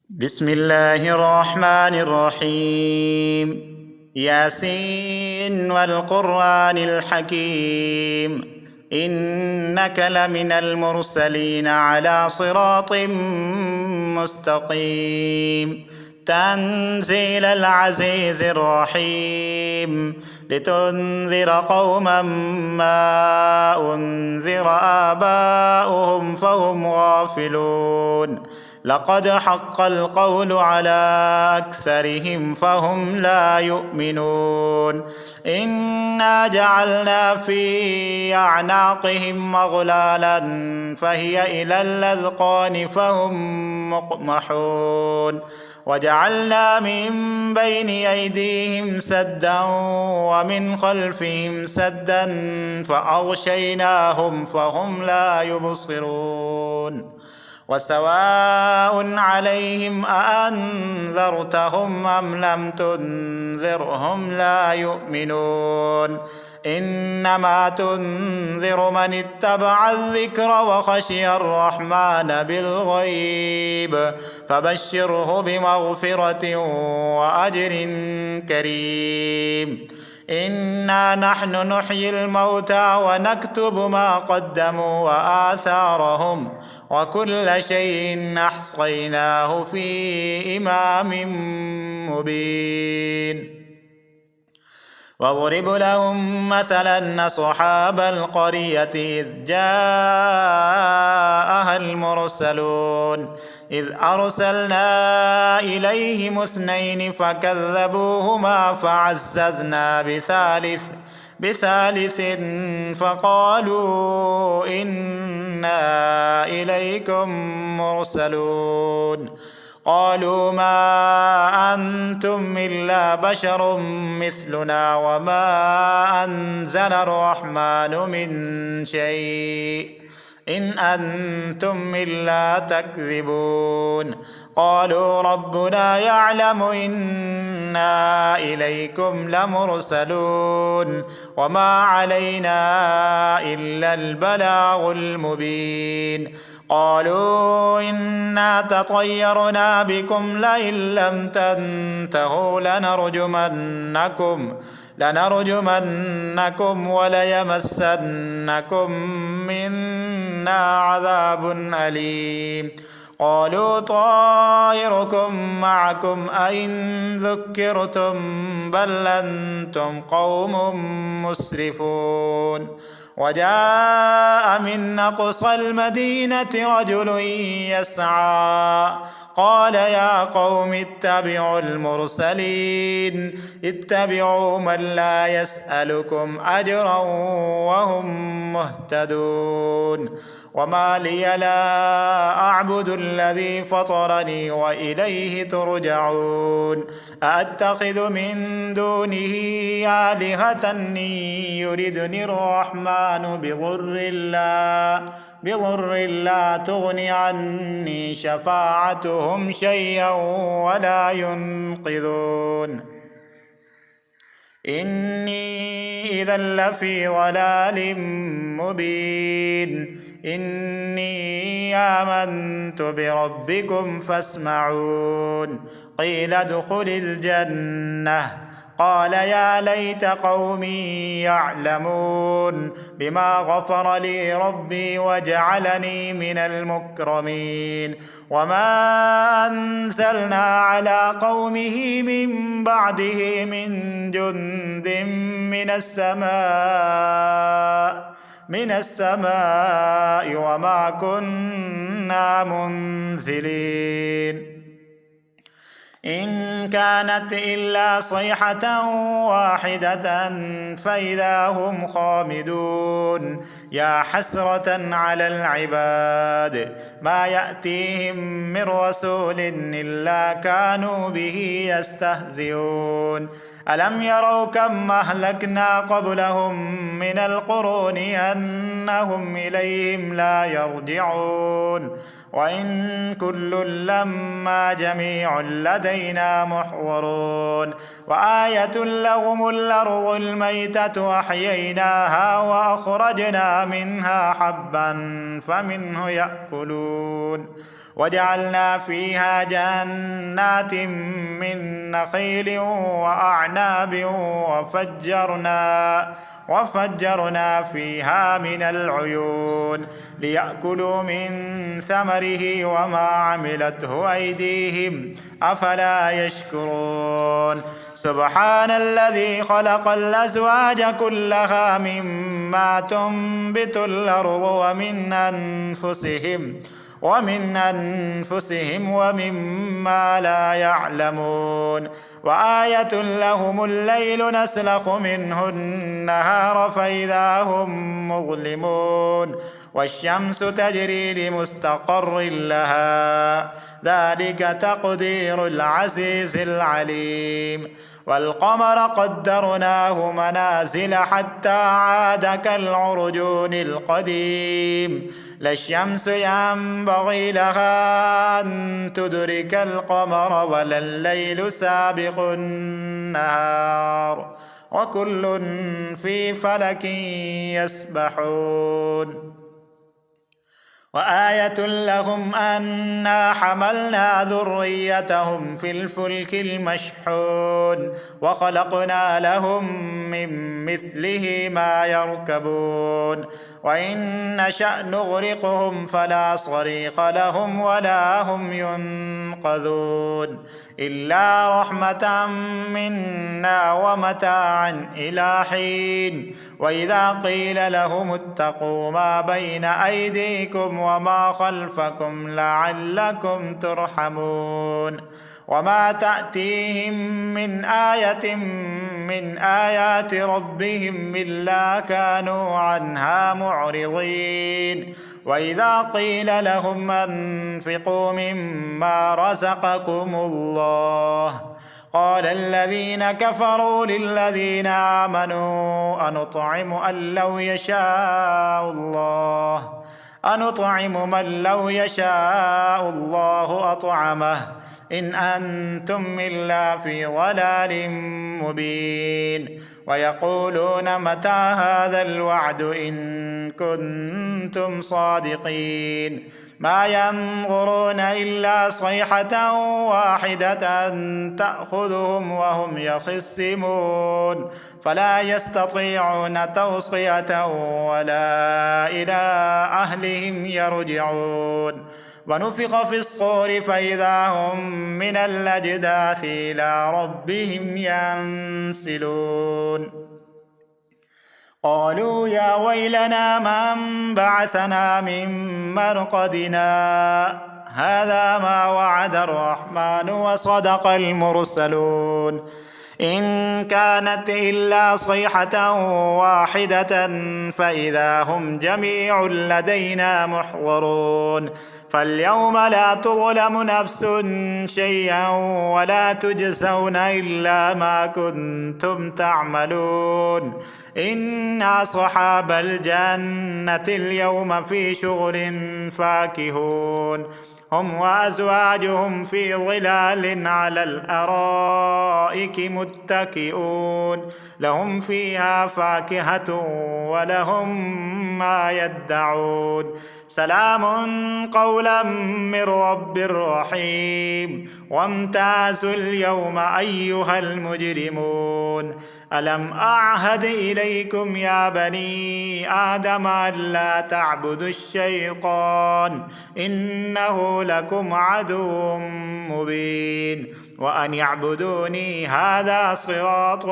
بسم الله الرحمن الرحيم. ياسين والقرآن الحكيم، إنك لمن المرسلين على صراط مستقيم. تنزيل العزيز الرحيم، لتنذر قوما ما أنذر آباؤهم فهم غافلون. لقد حق القول على أكثرهم فهم لا يؤمنون. إنا جعلنا في أعناقهم أغلالا فهي إلى الأذقان فهم مقمحون. وجعلنا من بين أيديهم سدا ومن خلفهم سدا فأغشيناهم فهم لا يبصرون. وسواء عليهم أأنذرتهم أم لم تنذرهم لا يؤمنون. إنما تنذر من اتبع الذكر وخشي الرحمن بالغيب، فبشره بمغفرة وأجر كريم. إنا نحن نحيي الموتى ونكتب ما قدموا وآثارهم، وكل شيء أحصيناه في إمام مبين. واضرب لهم مثلا أصحاب القرية إذ جاءها المرسلون، إذ أرسلنا إليهم اثنين فكذبوهما فعززنا بثالث فقالوا إنا إليكم مرسلون. قالوا ما أنتم إلا بشر مثلنا وما أنزل الرحمن من شيء إن أنتم إلا تكذبون. قالوا ربنا يعلم إنا إليكم لمرسلون وما علينا إلا البلاغ المبين. قالوا إنا تطيرنا بكم لئن لم تنتهوا لنرجمنكم وليمسنكم منا عذاب أليم. قالوا طائركم معكم أئن ذكرتم بل أنتم قوم مسرفون. وجاء من أقصى المدينة رجل يسعى قال يا قوم اتبعوا المرسلين، اتبعوا من لا يسألكم أجرا وهم مهتدون. وما لي لا أعبد الذي فطرني وإليه ترجعون. أأتخذ من دونه آلهة يردني الرحمن بضر لا تغن عني شفاعتهم شيئا ولا ينقذون. إني إذا لفي ضلال مبين. إني آمنت بربكم فاسمعون. قيل ادخل الجنة قال يا ليت قومي يعلمون بما غفر لي ربي وجعلني من المكرمين. وما أنزلنا على قومه من بعده من جند من السماء وما كنا منزلين. إن كانت إلا صيحة واحدة فإذا هم خامدون. يا حسرة على العباد ما يأتيهم من رسول إلا كانوا به يستهزئون. ألم يروا كم أهلكنا قبلهم من القرون أنهم إليهم لا يرجعون. وإن كل لما جميع لدينا محضرون. وآية لهم الأرض الميتة أحييناها وأخرجنا منها حبا فمنه يأكلون وجعلنا فيها جنات من نخيل وأعناب وفجرنا فيها من العيون ليأكلوا من ثمره وما عملته أيديهم أفلا يشكرون سبحان الذي خلق الأزواج كلها مما تنبت الأرض ومن أنفسهم ومما لا يعلمون وآية لهم الليل نسلخ منه النهار فإذا هم مظلمون والشمس تجري لمستقر لها ذلك تقدير العزيز العليم والقمر قدرناه منازل حتى عاد كالعرجون القديم لا الشمس ينبغي لها أن تدرك القمر ولا الليل سابق النهار وكل في فلك يسبحون وآية لهم أنا حملنا ذريتهم في الفلك المشحون وخلقنا لهم من مثله ما يركبون وإن نشأ نغرقهم فلا صريخ لهم ولا هم ينقذون إلا رحمة منا ومتاعا إلى حين وإذا قيل لهم اتقوا ما بين أيديكم وما خلفكم لعلكم ترحمون وما تأتيهم من آية من آيات ربهم إلا كانوا عنها معرضين وإذا قيل لهم أنفقوا مما رزقكم الله قال الذين كفروا للذين آمنوا أنطعم من لو يشاء الله أطعمه إن أنتم إلا في ضلال مبين ويقولون متى هذا الوعد إن كنتم صادقين ما ينظرون إلا صيحة واحدة تأخذهم وهم يخصمون فلا يستطيعون توصية ولا إلى أهلهم يرجعون ونفخ في الصور فإذا هم من الأجداث إلى ربهم ينسلون قالوا يا ويلنا من بعثنا من مرقدنا هذا ما وعد الرحمن وصدق المرسلون إن كانت إلا صيحة واحدة فإذا هم جميع لدينا محضرون فاليوم لا تظلم نفس شيئا ولا تجزون إلا ما كنتم تعملون إن أصحاب الجنة اليوم في شغل فاكهون هم وأزواجهم في ظلال على الأرائك متكئون لهم فيها فاكهة ولهم ما يدعون سلام قولا من رب رحيم وامتازوا اليوم أيها المجرمون ألم أعهد إليكم يا بني آدم ألا تعبدوا الشيطان إنه لكم عدو مبين وأن يعبدوني هذا صراط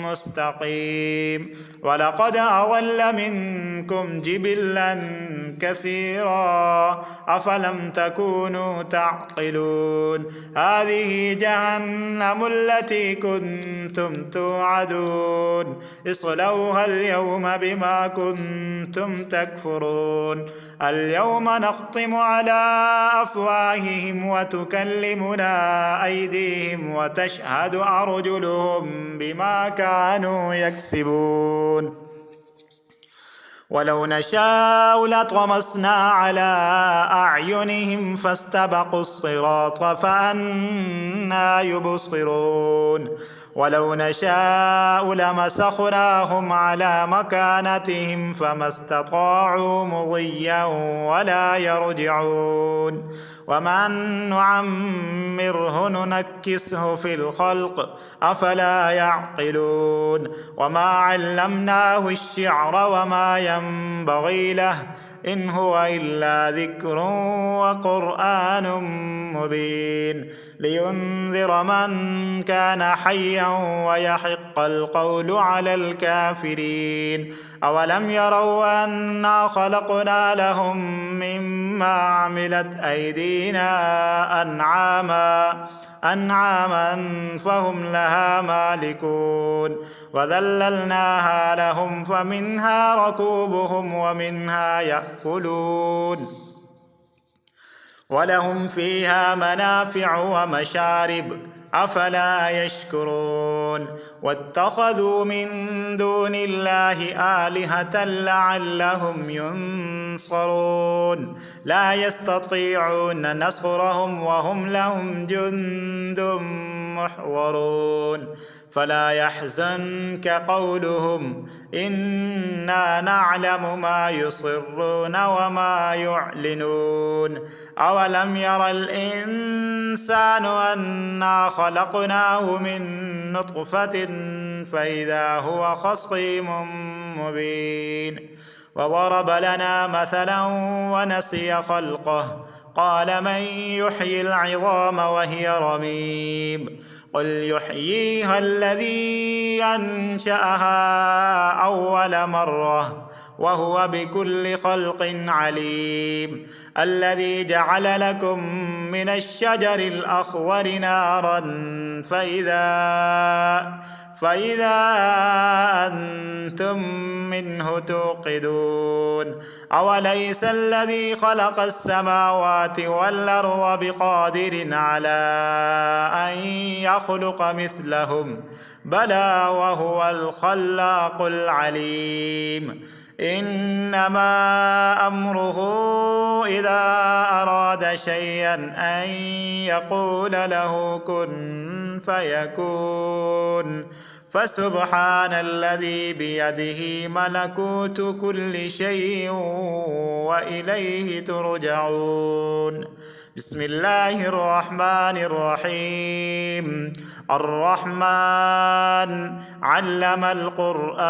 مستقيم ولقد أضل منكم جبلا كثيرا أفلم تكونوا تعقلون هذه جهنم التي كنتم توعدون اصلوها اليوم بما كنتم تكفرون اليوم نختم على أفواههم وتكلمنا أيديهم وتشهد أرجلهم بما كانوا يكسبون ولو نشاء لطمسنا على أعينهم فاستبقوا الصراط فأنى يبصرون ولو نشاء لمسخناهم على مكانتهم فما استطاعوا مضيا ولا يرجعون ومن نعمره ننكسه في الخلق أفلا يعقلون وما علمناه الشعر وما ينبغي له إن هو إلا ذكر وقرآن مبين لينذر من كان حيا ويحق القول على الكافرين أولم يروا أنا خلقنا لهم مما عملت أيدينا أنعاما فهم لها مالكون وذللناها لهم فمنها ركوبهم ومنها يأكلون ولهم فيها منافع ومشارب أفلا يشكرون واتخذوا من دون الله آلهة لعلهم ينصرون لا يستطيعون نصرهم وهم لهم جند محضرون فلا يحزنك قولهم إنا نعلم ما يصرون وما يعلنون أولم ير الإنسان أنا خلقناه من نطفة فإذا هو خصيم مبين وضرب لنا مثلا ونسي خلقه قال من يحيي العظام وهي رميم قل يحييها الذي أنشأها أول مرة وهو بكل خلق عليم الذي جعل لكم من الشجر الأخضر نارا فإذا أنتم منه توقدون أوليس الذي خلق السماوات والأرض بقادر على أن يخلق مثلهم بلى وهو الخلاق العليم إنما أمره إذا أراد شيئا أن يقول له كن فيكون فسبحان الذي بيده ملكوت كل شيء وإليه ترجعون بسم الله الرحمن الرحيم الرحمن علم القرآن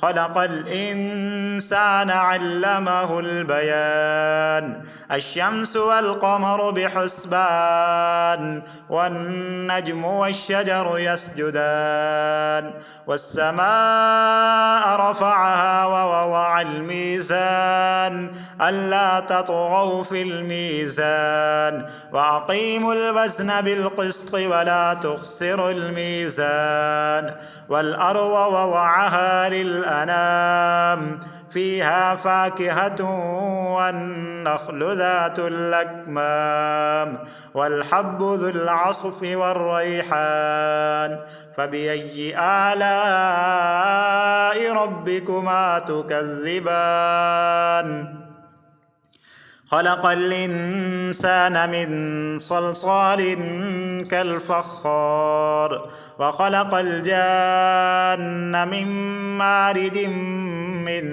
خلق الإنسان علمه البيان الشمس والقمر بحسبان والنجم والشجر يسجدان والسماء رفعها ووضع الميزان ألا تطغوا في الميزان وأقيموا الوزن بالقسط ولا تخسروا الميزان والأرض وضعها للأنام فيها فاكهة والنخل ذات الأكمام والحب ذو العصف والريحان فبأي آلاء ربكما تكذبان خلق الإنسان من صلصال كالفخار وخلق الجان من مارد من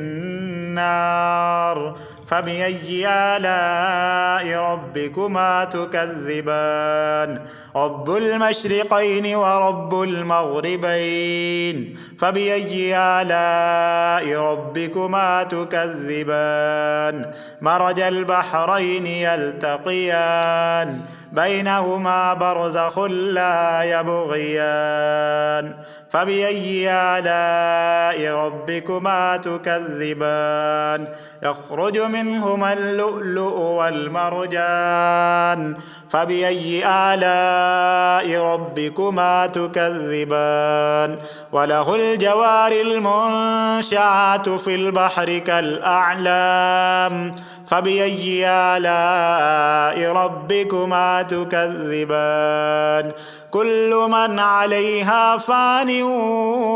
نار فبأي آلاء ربكما تكذبان رب المشرقين ورب المغربين فبأي آلاء ربكما تكذبان مرج البحرين يلتقيان بينهما برزخ لا يبغيان فبأي آلاء ربكما تكذبان يخرج منهما اللؤلؤ والمرجان فبأي آلاء ربكما تكذبان وله الجوار المنشآت في البحر كالأعلام فبأي آلاء ربكما تكذبان كل من عليها فان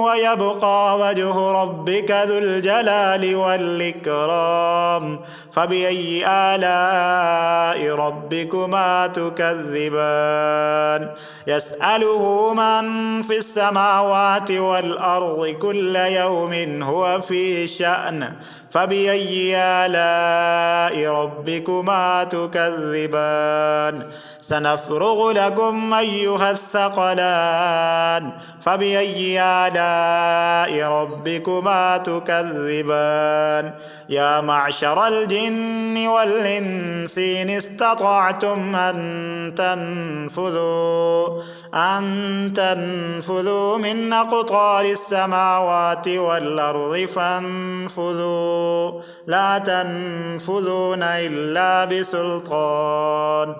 ويبقى وجه ربك ذو الجلال والإكرام فبأي آلاء ربكما تكذبان يسأله من في السماوات والأرض كل يوم هو في شأن فبأي آلاء ربكما تكذبان سنفرغ لكم أيها الثقلان فبأي آلاء ربكما تكذبان يا معشر الجن والإنس إن استطعتم أن تنفذوا من أقطار السماوات والأرض فانفذوا لا تنفذون إلا بسلطان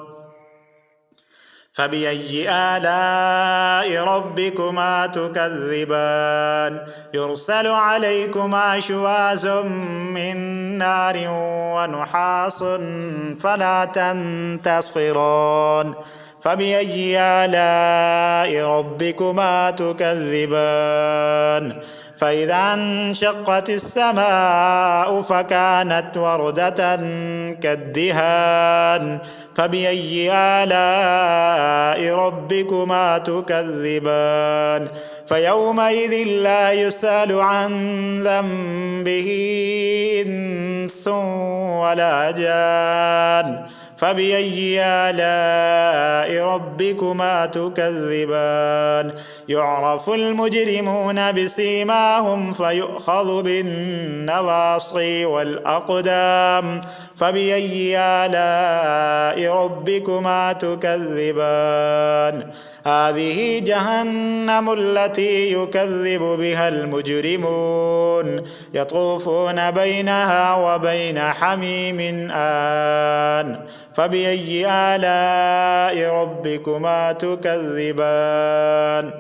فبأي آلاء ربكما تكذبان يرسل عليكما شواظ من نار ونحاس فلا تنتصران فبأي آلاء ربكما تكذبان فإذا انشقت السماء فكانت وردة كالدهان فبأي آلاء ربكما تكذبان فيومئذ لا يسأل عن ذنبه إنس ولا جان فبأي آلاء ربكما تكذبان يعرف المجرمون بسيماهم فيؤخذ بالنواصي والأقدام فبأي آلاء ربكما تكذبان هذه جهنم التي يكذب بها المجرمون يطوفون بينها وبين حميم آن فبأي آلاء ربكما تكذبان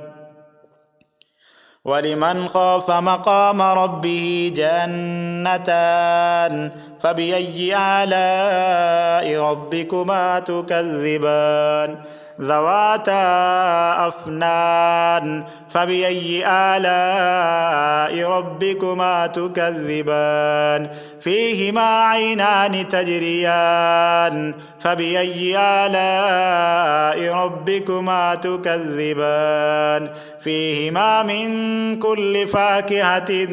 ولمن خاف مقام ربه جنتان فبأي آلاء ربكما تكذبان ذواتا أفنان فبأي آلاء ربكما تكذبان فيهما عينان تجريان فبأي آلاء ربكما تكذبان فيهما من كل فاكهة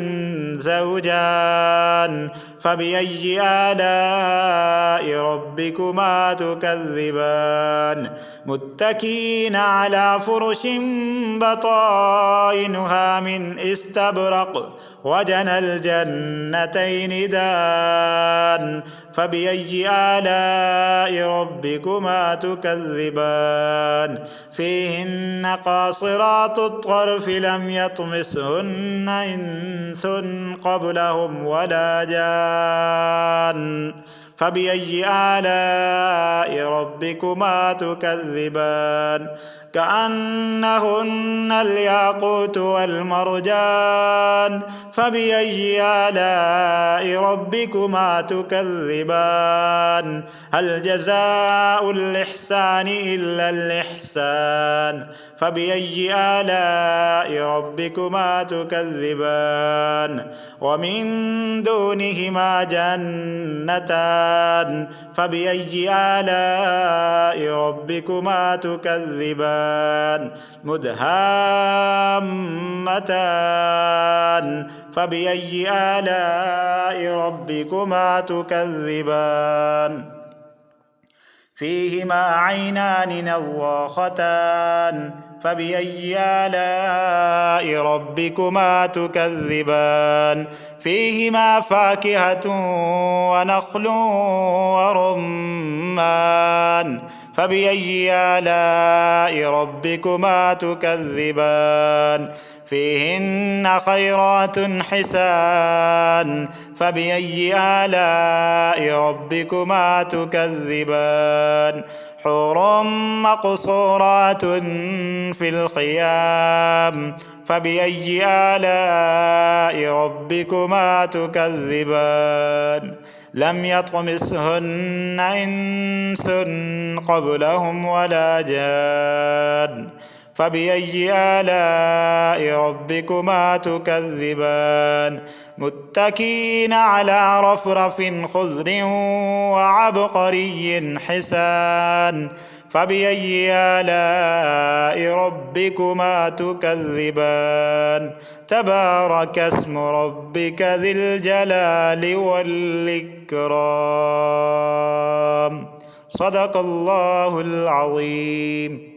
زوجان فبأي آلاء ربكما تكذبان متكئين على فرش بطائنها من استبرق وجنى الجنتين دان فبأي آلاء ربكما تكذبان فيهن قاصرات الطرف لم يطمسهن إنس قبلهم ولا جان فبأي آلاء ربكما تكذبان كأنهن الياقوت والمرجان فبأي آلاء ربكما تكذبان هل جزاء الإحسان إلا الإحسان فبأي آلاء ربكما تكذبان ومن دونهما جنتان فبأي آلاء ربكما تكذبان مدهامتان فبأي آلاء ربكما تكذبان فيهما عينان نضاختان فبأي آلاء ربكما تكذبان فيهما فاكهة ونخل ورمان فبأي آلاء ربكما تكذبان فيهن خيرات حسان فبأي آلاء ربكما تكذبان حور مقصورات في الخيام فبأي آلاء ربكما تكذبان لم يطمثهن إنس قبلهم ولا جان فبأي آلاء ربكما تكذبان متكئين على رفرف خضر وعبقري حسان فبأي آلاء ربكما تكذبان تبارك اسم ربك ذي الجلال والإكرام صدق الله العظيم.